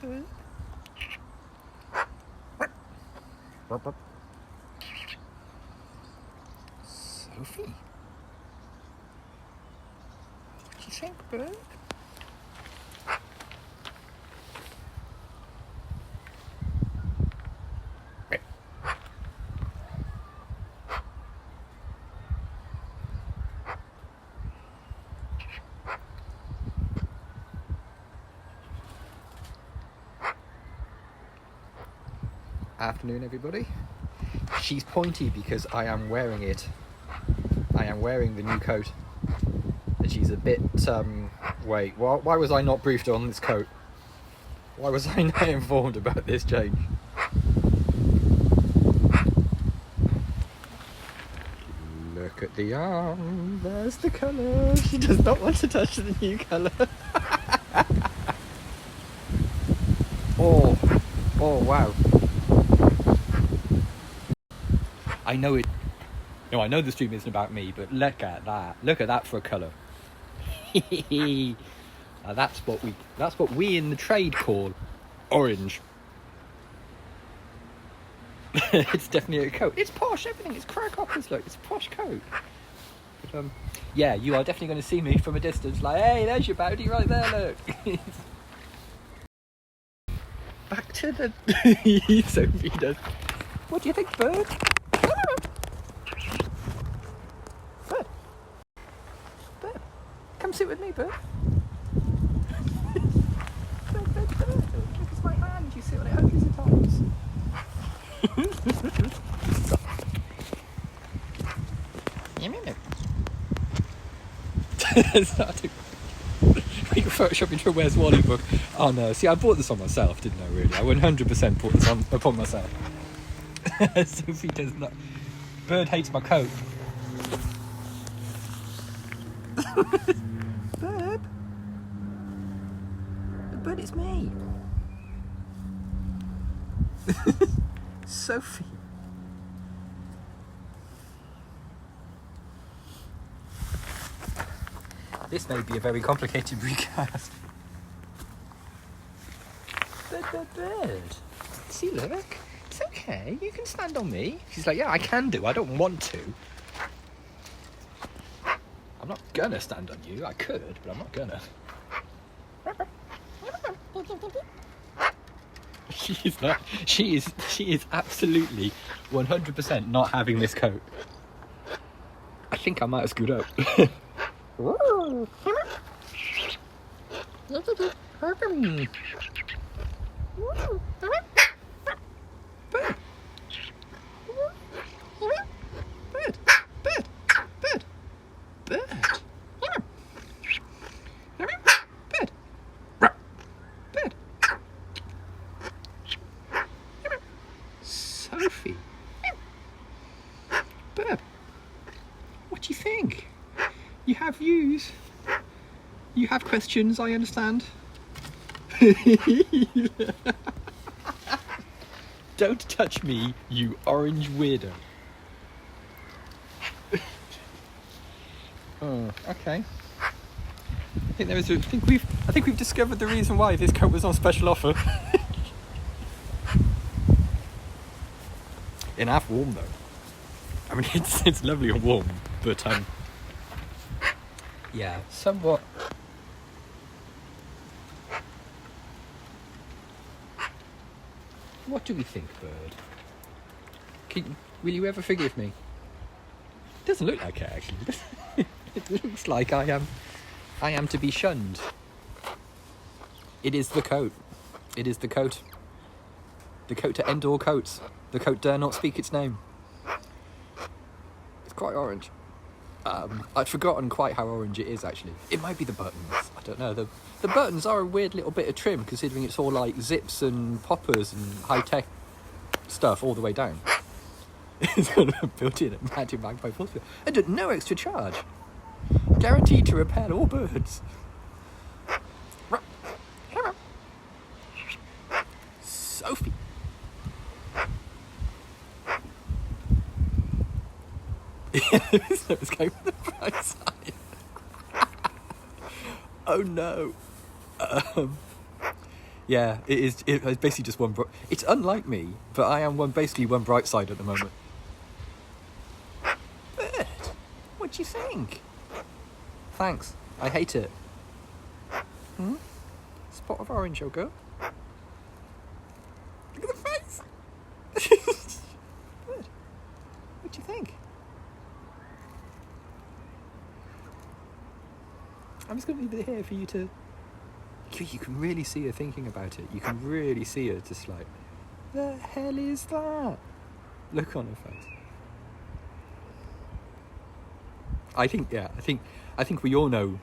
bird. Sophie? What do you think, bird? Afternoon, everybody. She's pointy because I am wearing it. I am wearing the new coat. And she's a bit, wait, why was I not briefed on this coat? Why was I not informed about this change? Look at the arm, there's the colour. She does not want to touch the new colour. Oh, wow. I know it. No, I know the stream isn't about me, but look at that. Look at that for a colour. Now that's what we in the trade call orange. It's definitely a coat. It's posh, everything. It's crackhoppers, look. It's a posh coat. But, yeah, you are definitely going to see me from a distance, like, hey, there's your bowdy right there, look. Back to the Sophie does. What do you think, bird? Bird, come sit with me, bird. Bird. Look, it's my hand. You sit on it hundreds of times. We can Photoshop into a Where's Wally book. Oh no, see, I bought this on myself, didn't I, really? I 100% bought this upon myself. Sophie does not. Bird hates my coat. Bird? Bird, it's me. Sophie. This may be a very complicated recast. Bird. See, look. It's okay. You can stand on me. She's like, yeah, I can do. I don't want to. I'm not gonna stand on you. I could, but I'm not gonna. She's not. She is absolutely 100% not having this coat. I think I might have screwed up. Sophie. Bird. What do you think? You have views. You have questions, I understand. Don't touch me, you orange weirdo. Oh, okay. I think we've discovered the reason why this coat was on special offer. In half warm though. I mean, it's lovely and warm, but yeah, somewhat. What do we think, bird? Will you ever forgive me? It doesn't look like it, actually. It looks like I am to be shunned. It is the coat. It is the coat. The coat to end all coats. The coat dare not speak its name. It's quite orange. I'd forgotten quite how orange it is, actually. It might be the buttons. I don't know. The buttons are a weird little bit of trim, considering it's all like zips and poppers and high-tech stuff all the way down. It's got a built-in anti-magpie force field. And at no extra charge. Guaranteed to repel all birds. Sophie. Let's go for the bright side. Oh no. Yeah, it is. It's basically just one. It's unlike me, but I am basically one bright side at the moment. Bird, what do you think? Thanks. I hate it. Spot of orange yogurt. Look at the face. Bird, what do you think? I'm just going to leave it here for you to... You can really see her thinking about it. You can really see her just like, the hell is that? Look on her face. I think we all know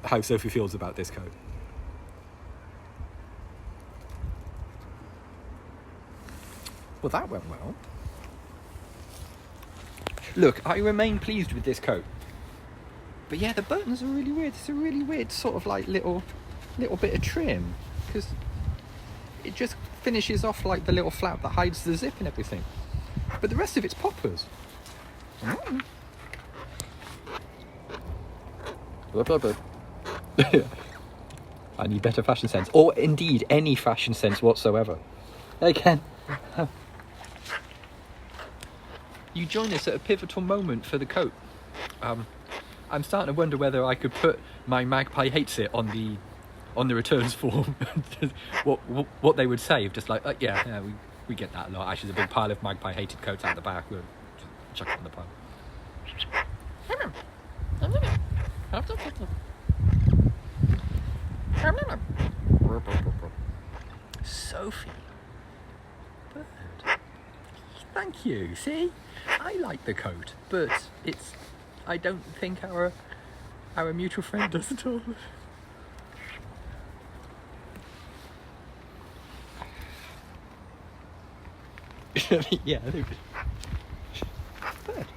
how Sophie feels about this coat. Well, that went well. Look, I remain pleased with this coat. But yeah, the buttons are really weird. It's a really weird sort of like little bit of trim, because it just finishes off like the little flap that hides the zip and everything. But the rest of it's poppers. I need better fashion sense, or indeed any fashion sense whatsoever. Hey Ken. You join us at a pivotal moment for the coat. I'm starting to wonder whether I could put my magpie hates it on the returns form. what they would say, just like, yeah, we get that a lot. Actually, there's a big pile of magpie hated coats out the back. We'll chuck it on the pile. Sophie. Bird. Thank you. See? I like the coat, but I don't think our mutual friend does at all. Yeah. Bird,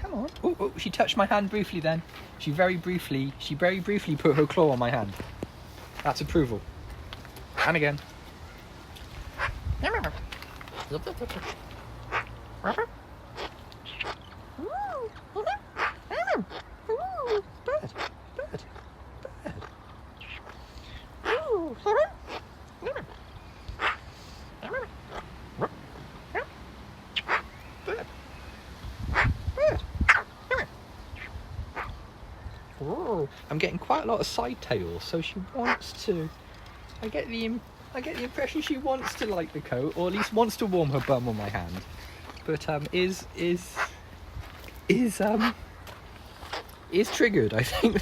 come on. Oh, she touched my hand briefly then. She very briefly put her claw on my hand. That's approval. And again. I'm getting quite a lot of side tails, so she wants to. I get the impression she wants to like the coat, or at least wants to warm her bum on my hand. But is triggered, I think.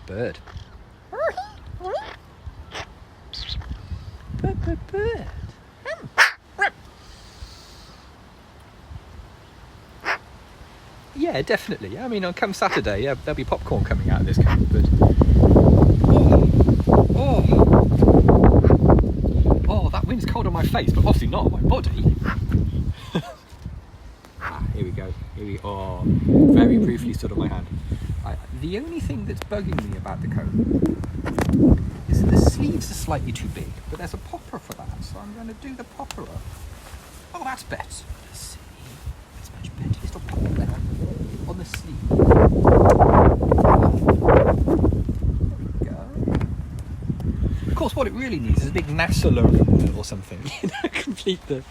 Bird. Bird. Yeah, definitely. I mean, on come Saturday, yeah, there'll be popcorn coming out of this coat, but oh, that wind's cold on my face, but obviously not on my body. Here we go. Oh, very briefly stood on my hand. The only thing that's bugging me about the coat is that the sleeves are slightly too big, but there's a popper for that, so I'm going to do the popper up. Oh, that's better. See, that's much better. Little popper there on the sleeve. There we go. Of course, what it really needs is a big NASA logo or something. You know, complete the.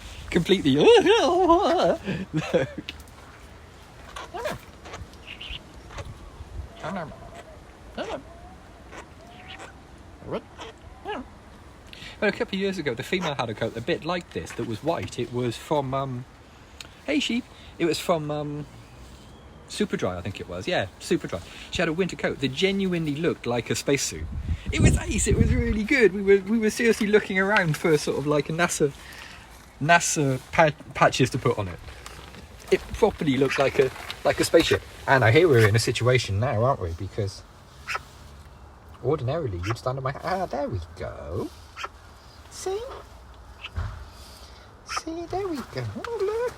Look. Well, a couple of years ago, the female had a coat a bit like this that was white. It was from, hey sheep, it was from Superdry, I think it was. Yeah, Superdry. She had a winter coat that genuinely looked like a spacesuit. It was ace. It was really good. We were seriously looking around for sort of like a NASA patches to put on it. It properly looked like a spaceship. And I hear we're in a situation now, aren't we? Because ordinarily you'd stand on my... there we go. See, there we go. Oh, look.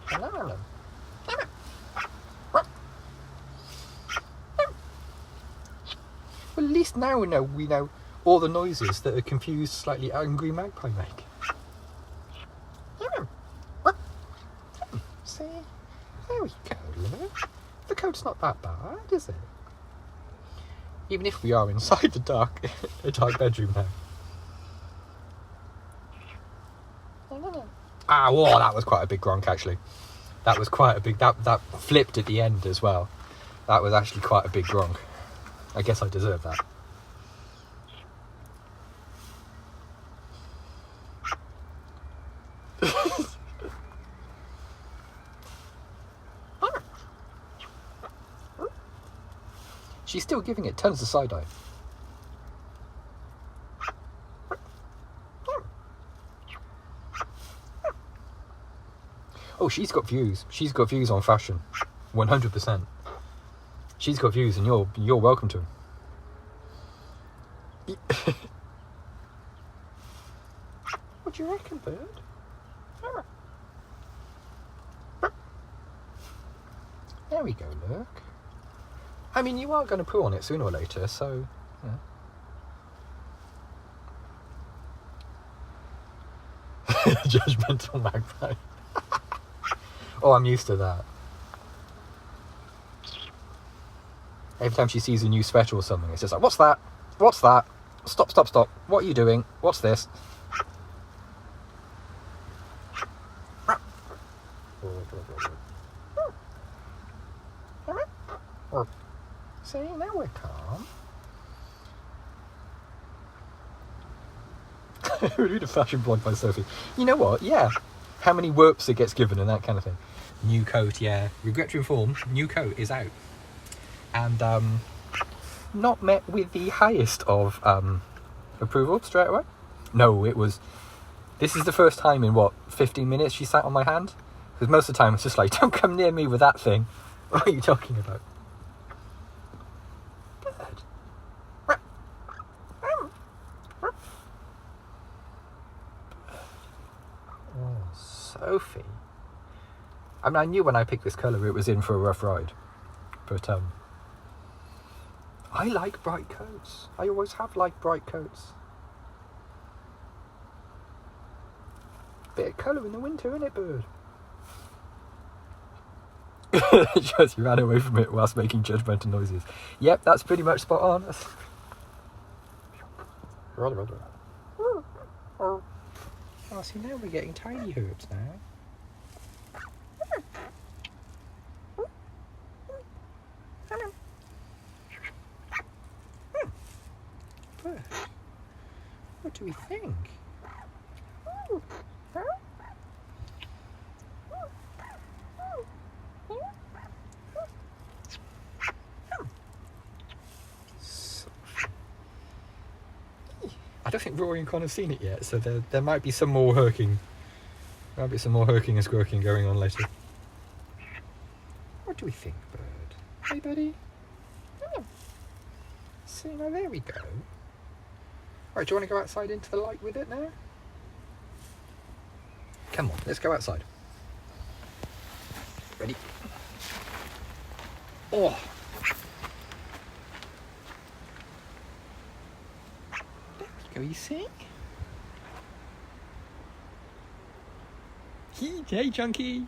Hello. Well, at least now we know all the noises that a confused, slightly angry magpie make. See? There we go, look. The coat's not that bad, is it? Even if we are inside the dark bedroom now. Ah, whoa, that was quite a big gronk, actually. That was quite a big... That flipped at the end as well. That was actually quite a big gronk. I guess I deserve that. She's still giving it tons of side-eye. Oh, she's got views. She's got views on fashion. 100%. She's got views and you're welcome to them. What do you reckon, bird? There we go, look. I mean, you are going to poo on it sooner or later, so... Yeah. Judgmental magpie. Oh, I'm used to that. Every time she sees a new sweater or something, it's just like, what's that? What's that? Stop, stop, stop. What are you doing? What's this? See, now we're calm. We need a fashion blog by Sophie. You know what? Yeah. How many whoops it gets given and that kind of thing. New coat, yeah. Regret to inform, new coat is out. And not met with the highest of approval straight away. No, it was... This is the first time in, 15 minutes she sat on my hand? Because most of the time it's just like, don't come near me with that thing. What are you talking about? Sophie. I mean, I knew when I picked this colour it was in for a rough ride. But, I like bright coats. I always have liked bright coats. Bit of colour in the winter, innit, bird? Just ran away from it whilst making judgmental noises. Yep, that's pretty much spot on. Oh, see, now we're getting tiny herbs now. But what do we think? I don't think Rory and Con have seen it yet, so there might be some more herking. There might be some more herking and squirking going on later. What do we think, bird? Hey, buddy? Oh. See, now there we go. Right, do you want to go outside into the light with it now? Come on, let's go outside. Ready? Oh! Go, you see? Hey, Chunky!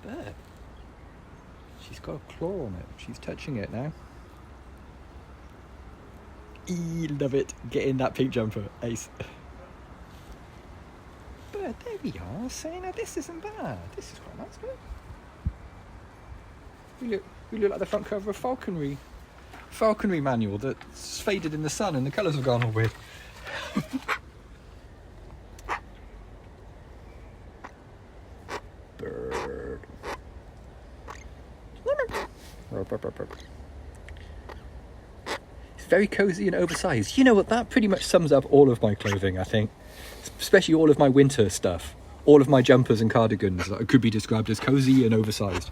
Bird. She's got a claw on it. She's touching it now. Love it. Get in that pink jumper. Ace. Bird, there we are. Saying, now this isn't bad. This is quite nice, bird. We look like the front cover of Falconry manual that's faded in the sun and the colours have gone all weird. Bird. It's very cosy and oversized. You know what? That pretty much sums up all of my clothing, I think. Especially all of my winter stuff. All of my jumpers and cardigans that could be described as cosy and oversized.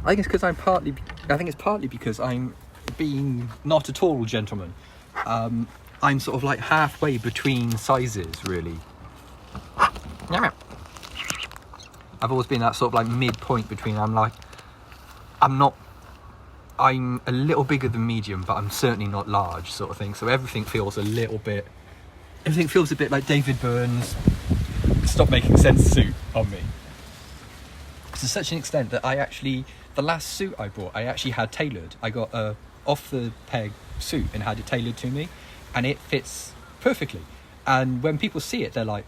I think it's partly because I'm being not at all gentleman. I'm sort of like halfway between sizes, really. I've always been that sort of like midpoint between. I'm a little bigger than medium, but I'm certainly not large, sort of thing. So everything feels a bit like David Byrne's Stop Making Sense suit on me. to such an extent that the last suit I bought, I actually had tailored. I got a off the peg suit and had it tailored to me, and it fits perfectly. And when people see it, they're like,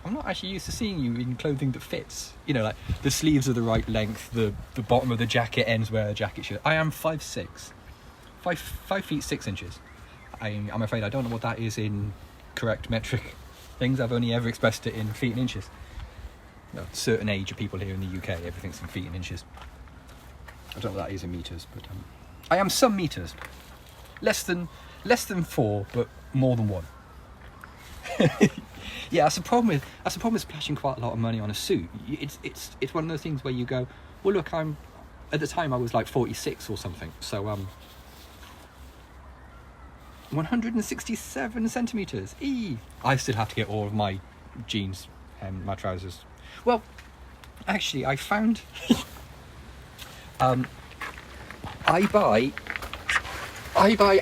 I'm not actually used to seeing you in clothing that fits. You know, like the sleeves are the right length, the bottom of the jacket ends where a jacket should. I am 5'6", 5 feet 6 inches. I'm afraid I don't know what that is in correct metric things. I've only ever expressed it in feet and inches. No, certain age of people here in the UK, everything's in feet and inches. I don't know what that is in meters, but I am some meters. Less than 4, but more than 1. Yeah, that's the problem with splashing quite a lot of money on a suit. It's one of those things where you go, well, look, at the time I was like 46 or something, so 167 centimeters. I still have to get all of my jeans and my trousers. Well, actually, I found I buy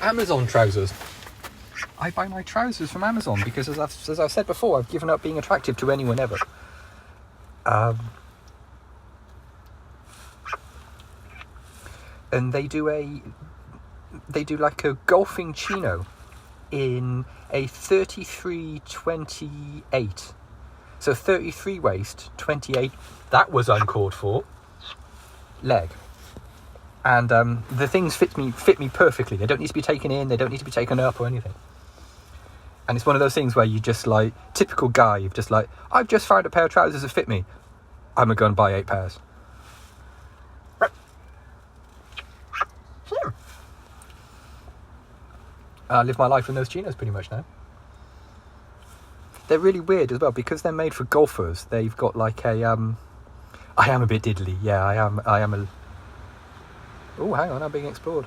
Amazon trousers. I buy my trousers from Amazon because, as I've said before, I've given up being attractive to anyone ever. And they do like a golfing chino in a 33-28. So 33 waist, 28. That was uncalled for. Leg. And the things fit me perfectly. They don't need to be taken in. They don't need to be taken up or anything. And it's one of those things where you just like, typical guy, you've just like, I've just found a pair of trousers that fit me. I'm going to go and buy 8 pairs. I live my life in those chinos pretty much now. They're really weird as well, because they're made for golfers. They've got like a, I am a bit diddly. Yeah, I am a, oh, hang on, I'm being explored.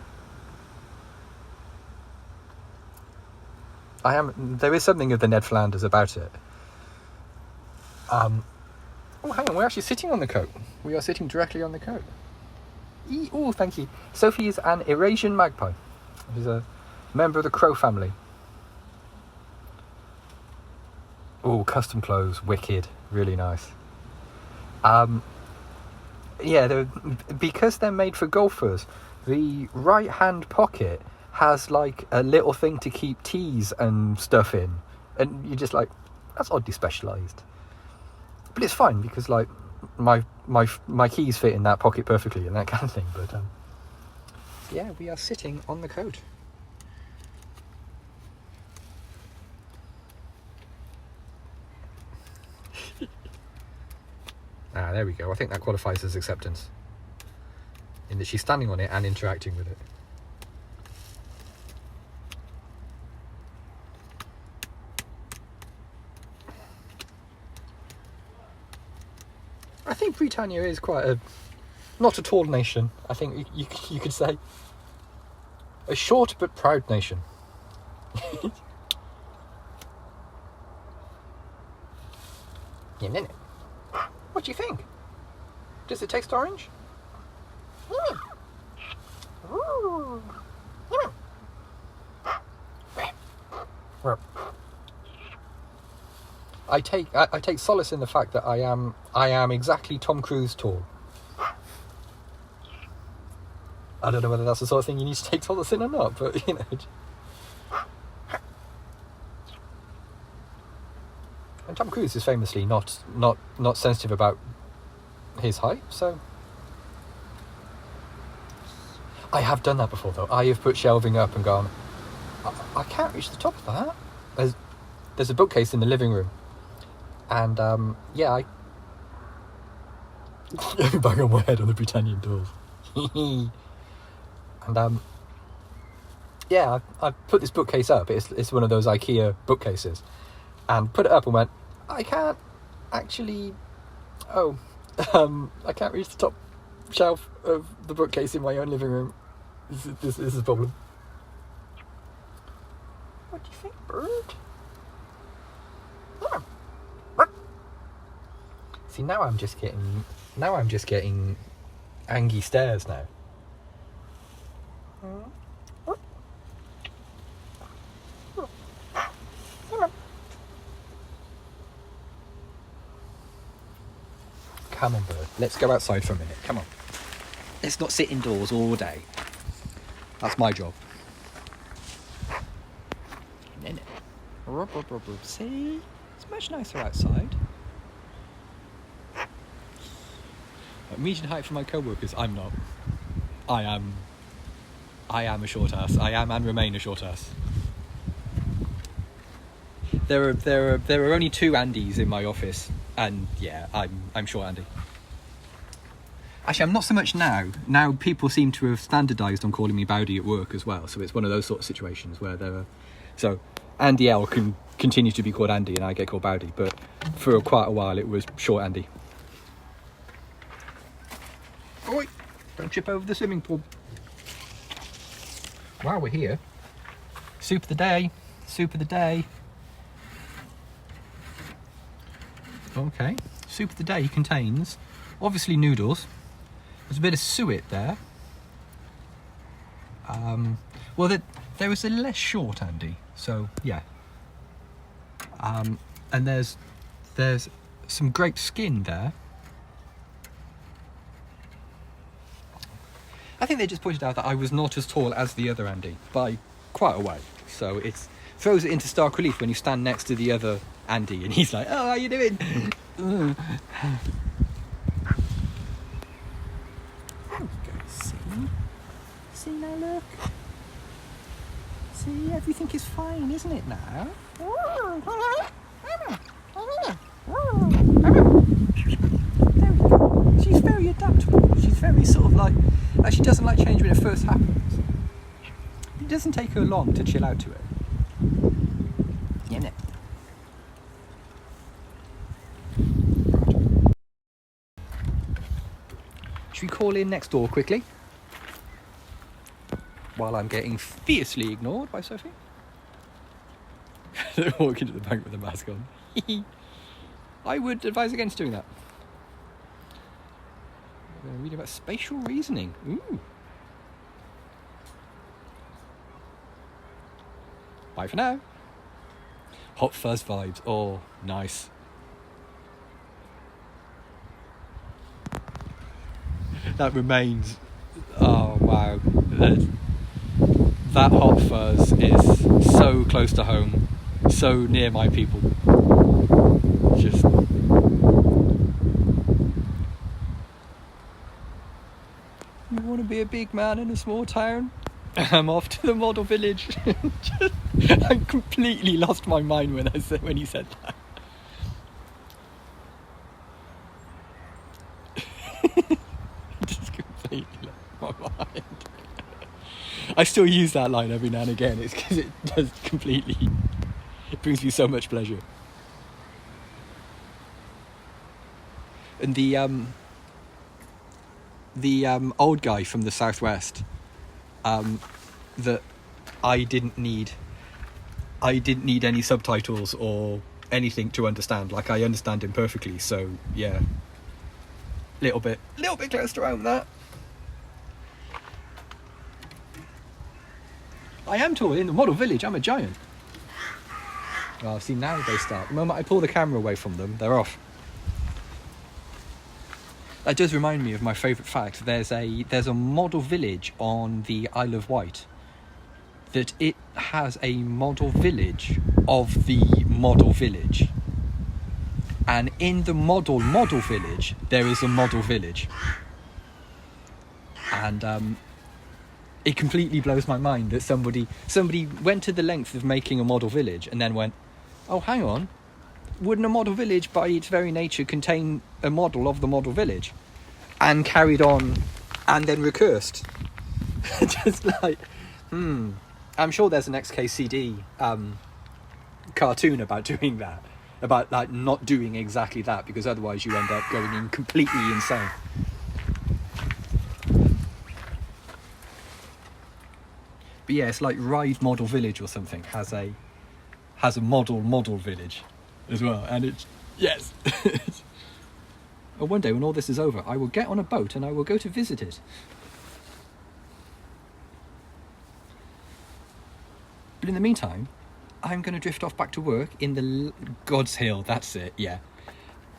There is something of the Ned Flanders about it. Oh, hang on, we're actually sitting on the coat. We are sitting directly on the coat. Oh, thank you. Sophie is an Eurasian magpie. She's a member of the crow family. Oh, custom clothes, wicked, really nice. Yeah, because they're made for golfers, the right hand pocket has like a little thing to keep teas and stuff in, and you're just like, that's oddly specialised. But it's fine because like my keys fit in that pocket perfectly and that kind of thing. But yeah, we are sitting on the coat. There we go. I think that qualifies as acceptance, in that she's standing on it and interacting with it. I think Britannia is quite not a tall nation. I think you could say a short but proud nation. Yeah, what do you think? Does it taste orange? Ooh. I take solace in the fact that I am exactly Tom Cruise tall. I don't know whether that's the sort of thing you need to take solace in or not, but you know. And Tom Cruise is famously not sensitive about his height, so I have done that before though. I have put shelving up and gone, I can't reach the top of that. There's a bookcase in the living room, and yeah, I bang on my head on the Britannian doors. And yeah, I put this bookcase up. It's one of those IKEA bookcases, and put it up and went, I can't actually. I can't reach the top shelf of the bookcase in my own living room. This is a problem. What do you think, bird? See, now I'm just getting angry stares now. Come on, bird. Let's go outside for a minute. Come on. Let's not sit indoors all day. That's my job. See? It's much nicer outside. Median height for my co-workers, I'm not. I am a short ass. I am and remain a short ass. There are only 2 Andys in my office, and yeah, I'm short Andy. Actually, I'm not so much now. Now people seem to have standardised on calling me Bowdy at work as well. So it's one of those sort of situations where there are. So Andy L can continue to be called Andy, and I get called Bowdy. But for quite a while, it was short Andy. Oi! Don't trip over the swimming pool. While we're here, soup of the day. Soup of the day. Okay, soup of the day contains obviously noodles. There's a bit of suet there. Well, there was a less short Andy, so yeah. And there's some grape skin there. I think they just pointed out that I was not as tall as the other Andy by quite a way, so it throws it into stark relief when you stand next to the other Andy and he's like, "Oh, how you doing?" See now, look. See, everything is fine, isn't it now? There we go. She's very adaptable. She's very sort of like she doesn't like change when it first happens. It doesn't take her long to chill out to it. Yeah, no. Should we call in next door quickly? While I'm getting fiercely ignored by Sophie. Walk into the bank with a mask on. I would advise against doing that. I'm going to read about spatial reasoning. Ooh. Bye for now. Hot fuzz vibes. Oh, nice. That remains. Oh, wow. That hot fuzz is so close to home, so near my people. Just. You want to be a big man in a small town? I'm off to the model village. I completely lost my mind when he said that. Just completely lost my mind. I still use that line every now and again. It's because it does completely. It brings me so much pleasure. And the old guy from the southwest, that I didn't need any subtitles or anything to understand. Like, I understand him perfectly. So yeah, little bit close to home that. I am tall in the model village. I'm a giant. Well, see, now they start. The moment I pull the camera away from them, they're off. That does remind me of my favourite fact. There's a model village on the Isle of Wight. That it has a model village of the model village. And in the model village, there is a model village. And it completely blows my mind that somebody went to the length of making a model village and then went, oh, hang on, wouldn't a model village by its very nature contain a model of the model village? And carried on and then recursed. Just like, I'm sure there's an XKCD cartoon about doing that, about like not doing exactly that, because otherwise you end up going in completely insane. But yeah, it's like Ride Model Village or something has a model village as well, and it's yes. Oh, one day when all this is over, I will get on a boat and I will go to visit it. But in the meantime, I'm going to drift off back to work in the God's Hill. That's it, yeah.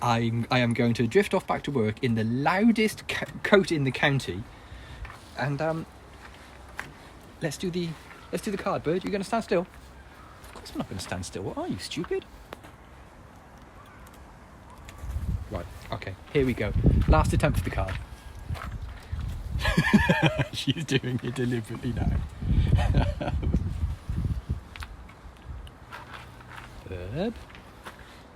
I am going to drift off back to work in the loudest coat in the county, and let's do the card, bird. You're going to stand still? Of course I'm not going to stand still. What are you, stupid? Right. Okay. Here we go. Last attempt for the card. She's doing it deliberately now. Bird.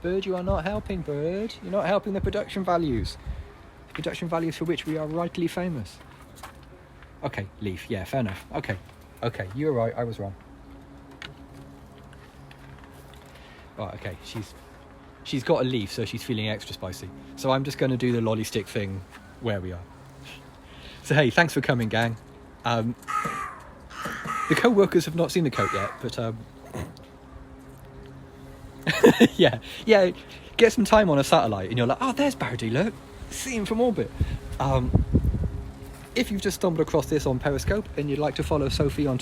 Bird, you are not helping, bird. You're not helping the production values. The production values for which we are rightly famous. Okay, leaf. Yeah, fair enough. Okay. Okay, you were right. I was wrong. Right, okay. She's got a leaf, so she's feeling extra spicy. So I'm just going to do the lolly stick thing where we are. So hey, thanks for coming, gang. The co-workers have not seen the coat yet, but yeah, get some time on a satellite and you're like, oh, there's Bardi, look, see him from orbit. If you've just stumbled across this on Periscope and you'd like to follow Sophie on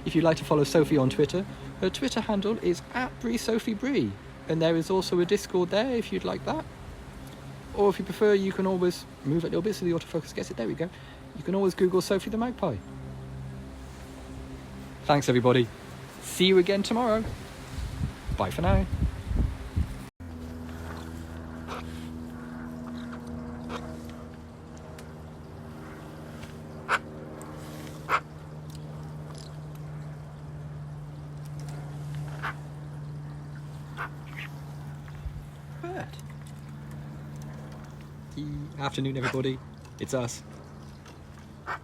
if you'd like to follow Sophie on Twitter, her Twitter handle is @bree, and there is also a Discord there if you'd like that. Or if you prefer, you can always move it a little bit so the autofocus gets it. There we go. You can always Google Sophie the Magpie. Thanks, everybody. See you again tomorrow. Bye for now. Bird. Afternoon, everybody. It's us.